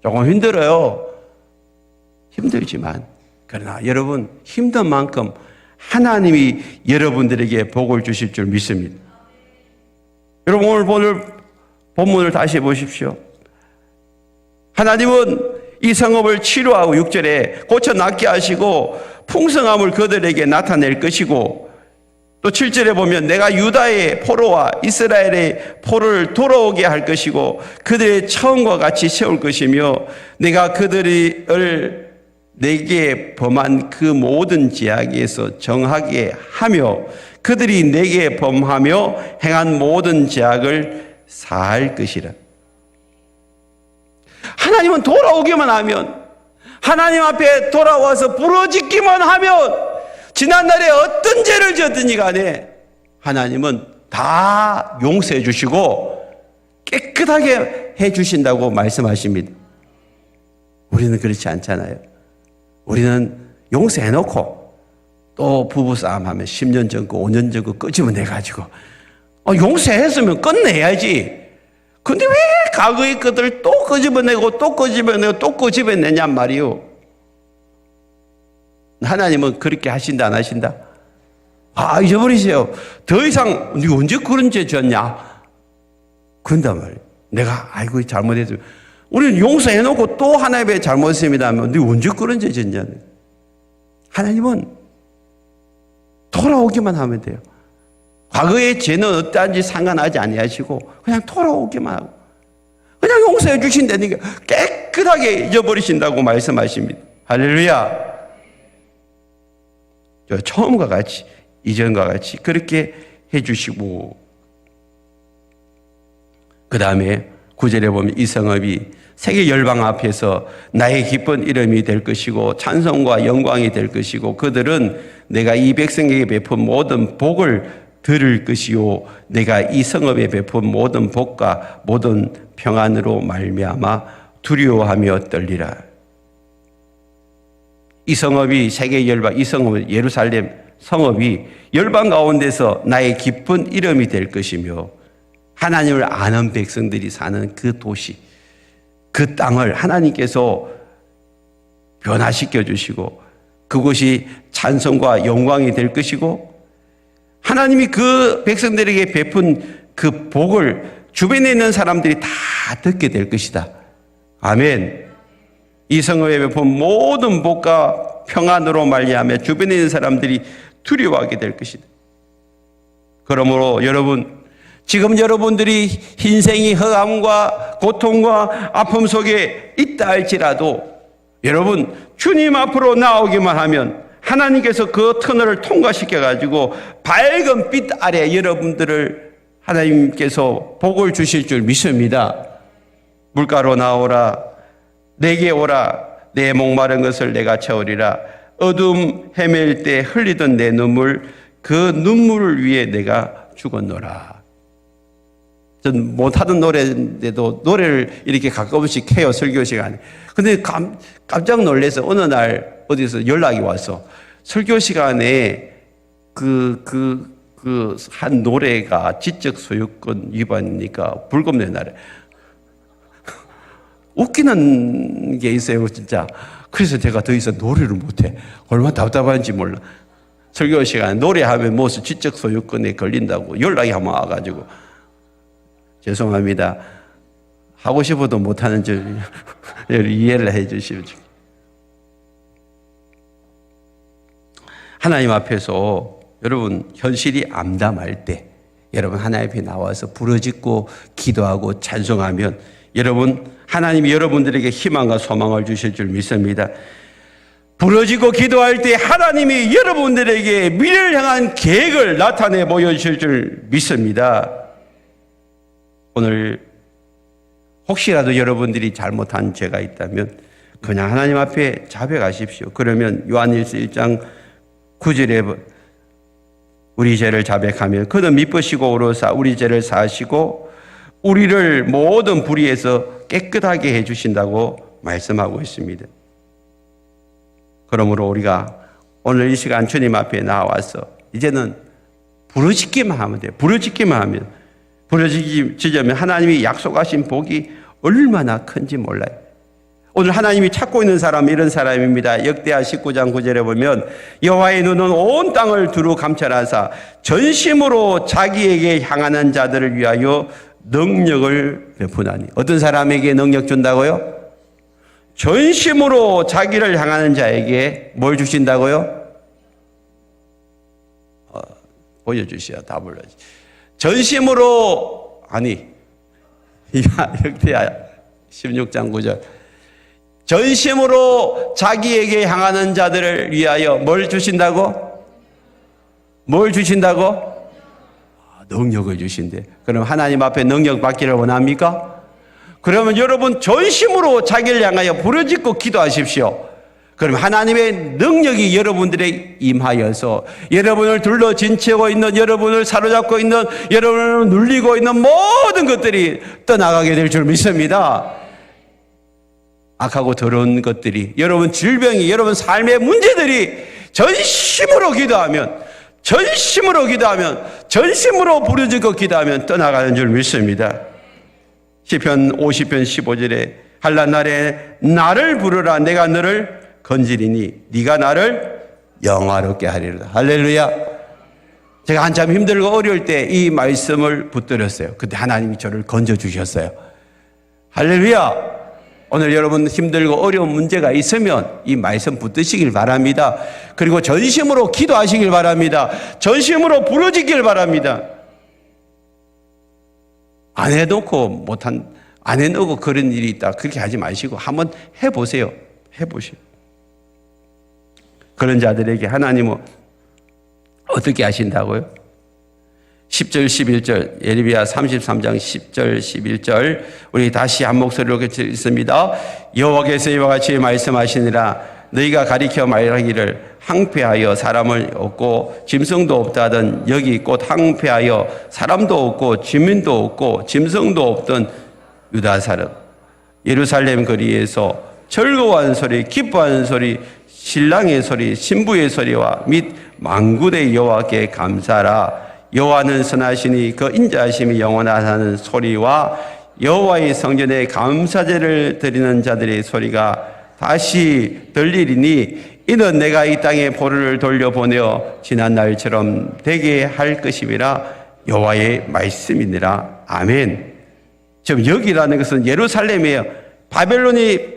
조금 힘들어요. 힘들지만 그러나 여러분 힘든 만큼 하나님이 여러분들에게 복을 주실 줄 믿습니다. 여러분 오늘 본문을 다시 보십시오. 하나님은 이 성읍을 치료하고 6절에 고쳐 낫게 하시고 풍성함을 그들에게 나타낼 것이고 또 7절에 보면 내가 유다의 포로와 이스라엘의 포로를 돌아오게 할 것이고 그들의 처음과 같이 세울 것이며 내가 그들을 내게 범한 그 모든 죄악에서 정하게 하며 그들이 내게 범하며 행한 모든 죄악을 사할 것이라. 하나님은 돌아오기만 하면 하나님 앞에 돌아와서 부르짖기만 하면 지난날에 어떤 죄를 지었든지 간에 하나님은 다 용서해 주시고 깨끗하게 해 주신다고 말씀하십니다. 우리는 그렇지 않잖아요. 우리는 용서해 놓고 또 부부싸움 하면 10년 전 거 5년 전 거 끄집어내가지고 용서했으면 끝내야지. 근데 왜 과거의 것들 또 끄집어내고 또 끄집어내고 또 끄집어내냔 말이요. 하나님은 그렇게 하신다 안 하신다? 잊어버리세요. 더 이상 네 언제 그런 죄 졌냐? 그런단 말이에요. 내가 아이고 잘못했어요. 우리는 용서해놓고 또 하나님의 잘못했습니다 하면 네 언제 그런 죄 졌냐? 하나님은 돌아오기만 하면 돼요. 과거의 죄는 어떠한지 상관하지 아니하시고 그냥 돌아오기만 하고 그냥 용서해 주신다니까 깨끗하게 잊어버리신다고 말씀하십니다. 할렐루야. 처음과 같이 이전과 같이 그렇게 해주시고 그 다음에 9절에 보면 이 성읍이 세계 열방 앞에서 나의 기쁜 이름이 될 것이고 찬송과 영광이 될 것이고 그들은 내가 이 백성에게 베푼 모든 복을 들을 것이요 내가 이 성읍에 베푼 모든 복과 모든 평안으로 말미암아 두려워하며 떨리라. 이 성읍이 세계 열방, 이 성읍은 예루살렘 성읍이 열방 가운데서 나의 기쁜 이름이 될 것이며 하나님을 아는 백성들이 사는 그 도시, 그 땅을 하나님께서 변화시켜 주시고 그곳이 찬송과 영광이 될 것이고 하나님이 그 백성들에게 베푼 그 복을 주변에 있는 사람들이 다 듣게 될 것이다. 아멘. 이 성읍에 베푼 모든 복과 평안으로 말미암아 주변에 있는 사람들이 두려워하게 될 것이다. 그러므로 여러분, 지금 여러분들이 인생이 허감과 고통과 아픔 속에 있다 할지라도 여러분 주님 앞으로 나오기만 하면 하나님께서 그 터널을 통과시켜 가지고 밝은 빛 아래 여러분들을 하나님께서 복을 주실 줄 믿습니다. 물가로 나오라 내게 오라 내 목마른 것을 내가 채우리라. 어둠 헤맬 때 흘리던 내 눈물 그 눈물을 위해 내가 죽었노라. 전 못하던 노래인데도 노래를 이렇게 가끔씩 해요, 설교 시간에. 근데 깜짝 놀라서 어느 날 어디서 연락이 왔어. 설교 시간에 한 노래가 지적 소유권 위반이니까 불금내 날에. 웃기는 게 있어요, 진짜. 그래서 제가 더 이상 노래를 못해. 얼마나 답답한지 몰라. 설교 시간에 노래하면 무슨 지적 소유권에 걸린다고 연락이 한번 와가지고. 죄송합니다. 하고 싶어도 못하는 줄 이해를 해 주시면. 하나님 앞에서 여러분 현실이 암담할 때 여러분 하나님 앞에 나와서 부르짖고 기도하고 찬송하면 여러분 하나님이 여러분들에게 희망과 소망을 주실 줄 믿습니다. 부르짖고 기도할 때 하나님이 여러분들에게 미래를 향한 계획을 나타내 보여주실 줄 믿습니다. 오늘 혹시라도 여러분들이 잘못한 죄가 있다면 그냥 하나님 앞에 자백하십시오. 그러면 요한일서 1장 9절에 우리 죄를 자백하면 그는 미쁘시고 의로사 우리 죄를 사하시고 우리를 모든 불의에서 깨끗하게 해주신다고 말씀하고 있습니다. 그러므로 우리가 오늘 이 시간 주님 앞에 나와서 이제는 부르짖기만 하면 돼요. 부르짖기만 하면 부르짖으면 하나님이 약속하신 복이 얼마나 큰지 몰라요. 오늘 하나님이 찾고 있는 사람은 이런 사람입니다. 역대하 19장 9절에 보면 여호와의 눈은 온 땅을 두루 감찰하사 전심으로 자기에게 향하는 자들을 위하여 능력을 베푸나니. 어떤 사람에게 능력 준다고요? 전심으로 자기를 향하는 자에게 뭘 주신다고요? 보여주셔야 답을 하지. 전심으로 역대하 16장 9절 전심으로 자기에게 향하는 자들을 위하여 뭘 주신다고? 뭘 주신다고? 능력을 주신대. 그럼 하나님 앞에 능력 받기를 원합니까? 그러면 여러분 전심으로 자기를 향하여 부르짖고 기도하십시오. 그럼 하나님의 능력이 여러분들에 임하여서 여러분을 둘러 진치고 있는, 여러분을 사로잡고 있는, 여러분을 눌리고 있는 모든 것들이 떠나가게 될 줄 믿습니다. 악하고 더러운 것들이, 여러분 질병이, 여러분 삶의 문제들이 전심으로 기도하면, 전심으로 부르짖고 기도하면 떠나가는 줄 믿습니다. 시편 50편 15절에 한란 날에 나를 부르라, 내가 너를 건지리니 네가 나를 영화롭게 하리로다. 할렐루야. 제가 한참 힘들고 어려울 때 이 말씀을 붙들었어요. 그때 하나님이 저를 건져주셨어요. 할렐루야. 오늘 여러분 힘들고 어려운 문제가 있으면 이 말씀 붙드시길 바랍니다. 그리고 전심으로 기도하시길 바랍니다. 전심으로 부르짖길 바랍니다. 안 해놓고 그런 일이 있다, 그렇게 하지 마시고 한번 해보세요. 해보시오. 그런 자들에게 하나님은 어떻게 하신다고요? 10절 11절 예레미야 33장 10절 11절 우리 다시 한 목소리로 읽습니다. 여호와께서 이와 같이 말씀하시니라. 너희가 가리켜 말하기를 항폐하여 사람을 얻고 짐승도 없다 하던 여기 곧 항폐하여 사람도 없고 주민도 없고 짐승도 없던 유다 사람 예루살렘 거리에서 즐거워하는 소리, 기뻐하는 소리, 신랑의 소리, 신부의 소리와 및 만군의 여호와께 감사하라. 여호와는 선하시니 그 인자하심이 영원하다는 소리와 여호와의 성전에 감사제를 드리는 자들의 소리가 다시 들리리니 이는 내가 이 땅에 보루를 돌려보내어 지난 날처럼 되게 할 것임이라. 여호와의 말씀이니라. 아멘. 지금 여기라는 것은 예루살렘이에요. 바벨론이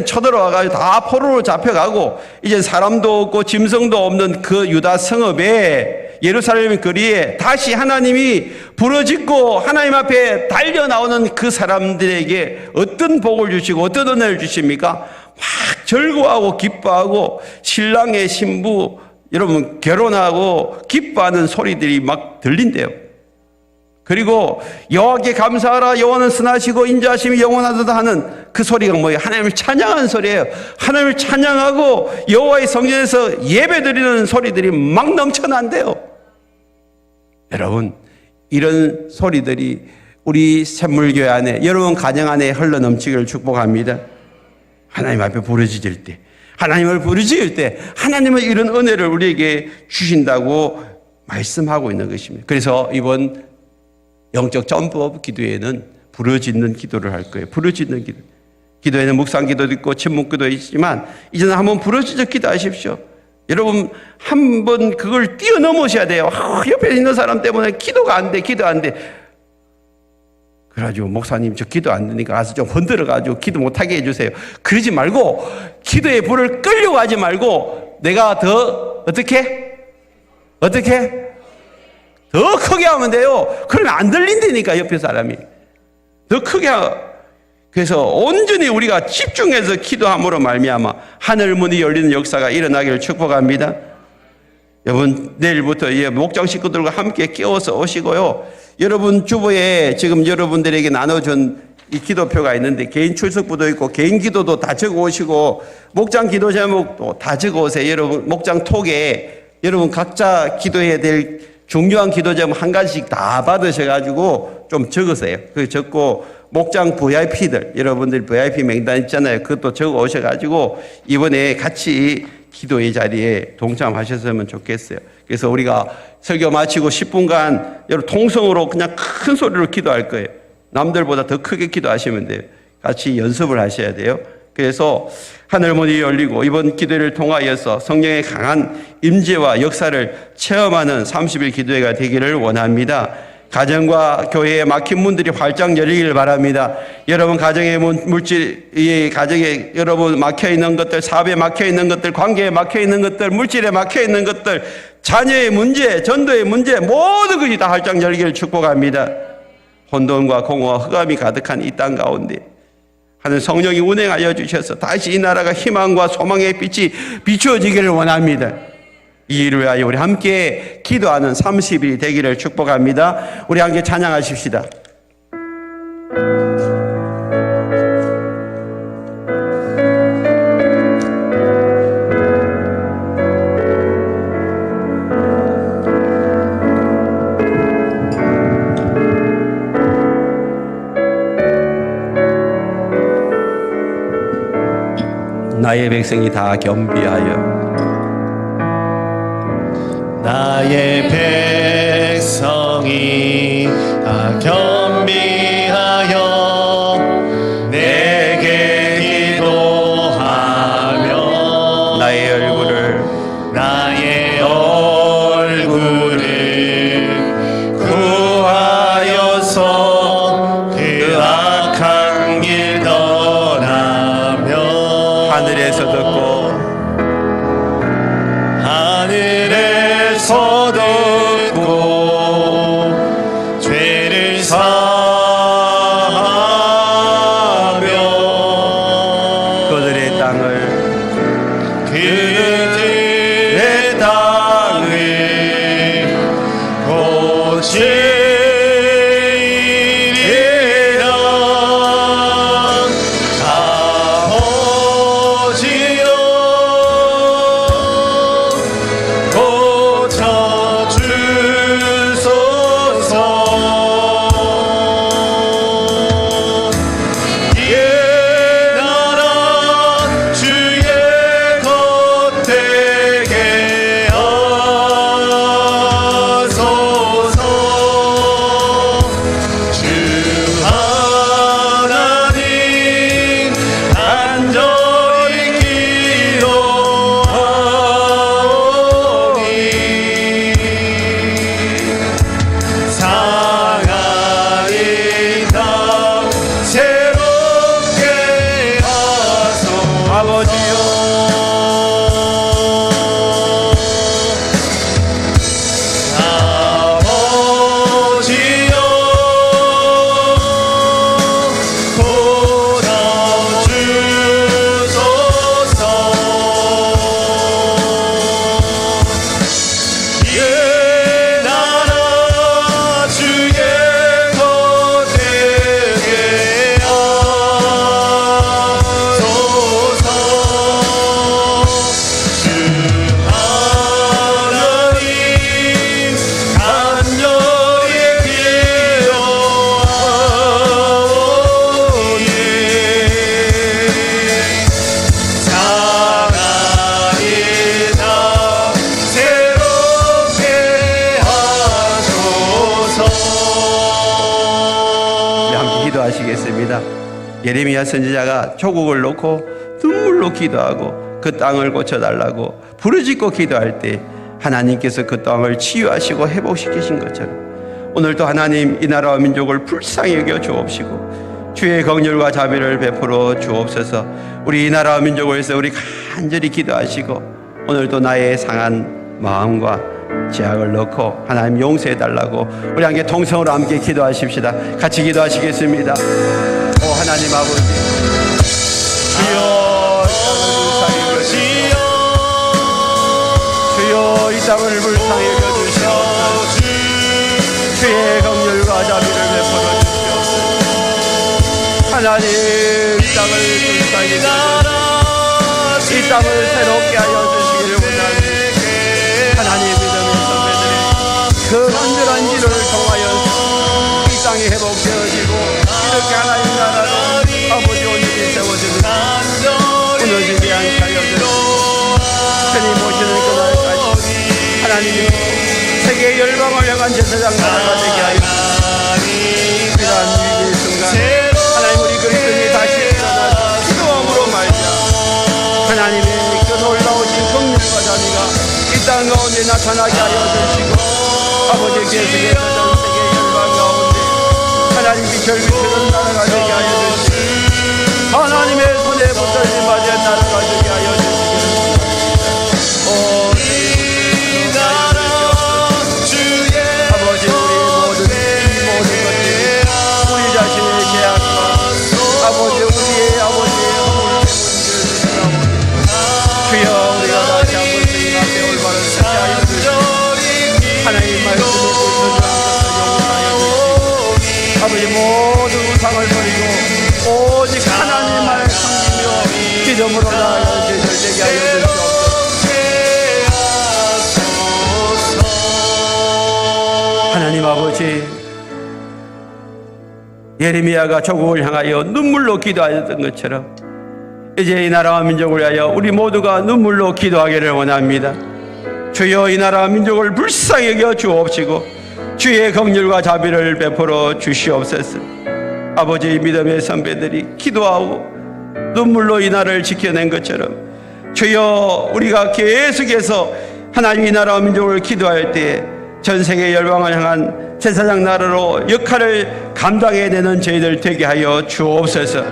쳐들어와가지고 다 포로로 잡혀가고 이제 사람도 없고 짐승도 없는 그 유다 성읍에, 예루살렘 거리에 다시 하나님이 부르짖고 하나님 앞에 달려나오는 그 사람들에게 어떤 복을 주시고 어떤 은혜를 주십니까? 막 즐거워하고 기뻐하고 신랑의 신부 여러분 결혼하고 기뻐하는 소리들이 막 들린대요. 그리고 여호와께 감사하라, 여호와는 선하시고 인자하심이 영원하다 하는 그 소리가 뭐예요? 하나님을 찬양하는 소리예요. 하나님을 찬양하고 여호와의 성전에서 예배드리는 소리들이 막 넘쳐난대요. 여러분, 이런 소리들이 우리 샘물교회 안에, 여러분 가정 안에 흘러넘치기를 축복합니다. 하나님 앞에 부르짖을 때, 하나님을 부르짖을 때 하나님은 이런 은혜를 우리에게 주신다고 말씀하고 있는 것입니다. 그래서 이번 영적 점프업 기도에는 부르짖는 기도를 할 거예요. 부르짖는 기도. 기도에는 묵상 기도도 있고 침묵 기도도 있지만 이제는 한번 부르짖어 기도하십시오. 여러분 한번 그걸 뛰어넘으셔야 돼요. 옆에 있는 사람 때문에 기도가 안 돼. 그래가지고 목사님 저 기도 안 되니까 가서 좀 흔들어가지고 기도 못하게 해주세요. 그러지 말고 기도의 불을 끌려고 하지 말고 내가 더 어떻게? 더 크게 하면 돼요. 그러면 안 들린다니까 옆에 사람이. 더 크게 그래서 온전히 우리가 집중해서 기도함으로 말미암아 하늘 문이 열리는 역사가 일어나기를 축복합니다. 여러분 내일부터 목장 식구들과 함께 깨워서 오시고요. 여러분 주보에 지금 여러분들에게 나눠준 이 기도표가 있는데 개인 출석부도 있고 개인 기도도 다 적어 오시고 목장 기도 제목도 다 적어 오세요. 여러분 목장 톡에 여러분 각자 기도해야 될 중요한 기도 제목 한 가지씩 다 받으셔가지고 좀 적으세요. 그 적고 목장 VIP들 여러분들 VIP 명단 있잖아요. 그것도 적어 오셔가지고 이번에 같이 기도의 자리에 동참하셨으면 좋겠어요. 그래서 우리가 설교 마치고 10분간 여러분 통성으로 그냥 큰 소리로 기도할 거예요. 남들보다 더 크게 기도하시면 돼요. 같이 연습을 하셔야 돼요. 그래서 하늘문이 열리고 이번 기도를 통하여서 성령의 강한 임재와 역사를 체험하는 30일 기도회가 되기를 원합니다. 가정과 교회에 막힌 문들이 활짝 열리길 바랍니다. 여러분 가정의 물질, 가정에 여러분 막혀 있는 것들, 사업에 막혀 있는 것들, 관계에 막혀 있는 것들, 물질에 막혀 있는 것들, 자녀의 문제, 전도의 문제, 모든 것이 다 활짝 열리기를 축복합니다. 혼돈과 공허와 흑암이 가득한 이 땅 가운데 하는 성령이 운행하여 주셔서 다시 이 나라가 희망과 소망의 빛이 비추어지기를 원합니다. 이 일을 위하여 우리 함께 기도하는 30일이 되기를 축복합니다. 우리 함께 찬양하십시다. 나의 백성이 다 겸비하여 나의 백성이 다 겸비하여 내게 기도하며 나의 얼굴을 구하여서 그 악한 길 떠나며 하늘에서 듣고 죄를 사하며 그들의 땅을 고치리라. 아버지여 고쳐주소서. 이의 나라 주의 겉되게 하소서. 주 하나님 간절히 기도하오니 상하이 다 새롭게 하소서. 아버지여 아버지여 고쳐주소서. 이의 나라 주의 겉되게 하소서. 주 하나님 간절히 기도하오니 상하이 다 새롭게 하소서. 우리 함께 기도하시겠습니다. 예레미야 선지자가 조국을 놓고 눈물로 기도하고 그 땅을 고쳐달라고 부르짖고 기도할 때 하나님께서 그 땅을 치유하시고 회복시키신 것처럼 오늘도 하나님 이 나라와 민족을 불쌍히 여겨 주옵시고 주의 긍휼과 자비를 베풀어 주옵소서. 우리 이 나라와 민족을 위해서 우리 간절히 기도하시고 오늘도 나의 상한 마음과 죄악을 넣고 하나님 용서해달라고 우리 함께 통성으로 함께 기도하십시다. 같이 기도하시겠습니다. 오 하나님 아버지 주여 주여 이 땅을 불쌍히 여겨주시옵소서. 주의 긍휼과 자비를 베풀어 주시옵소서. 하나님 이 땅을 불쌍히 여겨주시옵소서. 이 땅을 새롭게 하여 주시기를 원합니다. 하나님 믿음의 선배들이 그 간절한 기도를 통하여 이 땅이 회복되어지고 이렇게 하나님 나라로 아버지 온전히 세워집니다. 무너지게 하여 주시고 편히 모시는 그날까지 하나님이 세계 열방을 향한 제사장 나라가 되게 하여 주시고 이러한 위기의 순간 하나님 우리 그리스도인이 다시 일어나서 기도함으로 말자 하나님의 그 놀라우신 긍휼과 자비가 이 땅 가운데 나타나게 하여 주시고 아버지 계속해서 전 세계 열방 가운데 하나님 빛을 비추는 나라가 되게 하여 주시고 하나님의 손에 붙들림 맞은 나라가 되게 하여 주시기를 원합니다. 오 아버지 우리 모든 것들이 우리 자신의 죄악과 아버지 우리의 아버지의 허물을 주여 우리가 다시 한번 주님 앞에 올바른 승리하여 주시고 하나님 말씀을 붙들는 것을 용서하여 주시고 아버지 모든 우상을 버리고 오직 하나님만 섬기며 기도으로 나아가 제절되게 하여 주시옵소서. 하나님 아버지 예레미야가 조국을 향하여 눈물로 기도하였던 것처럼 이제 이 나라와 민족을 위하여 우리 모두가 눈물로 기도하기를 원합니다. 주여 이 나라와 민족을 불쌍히 여겨 주옵시고 주의 긍휼과 자비를 베풀어 주시옵소서. 아버지의 믿음의 선배들이 기도하고 눈물로 이 나라를 지켜낸 것처럼 주여 우리가 계속해서 하나님 이 나라와 민족을 기도할 때에 전 세계 열방을 향한 제사장 나라로 역할을 감당해야 되는 저희들 되게 하여 주옵소서.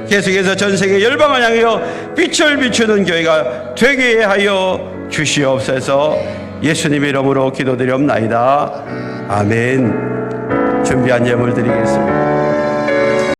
계속해서 전 세계 열방을 향하여 빛을 비추는 교회가 되게 하여 주시옵소서. 예수님의 이름으로 기도드리옵나이다. 아멘. 준비한 예물 드리겠습니다.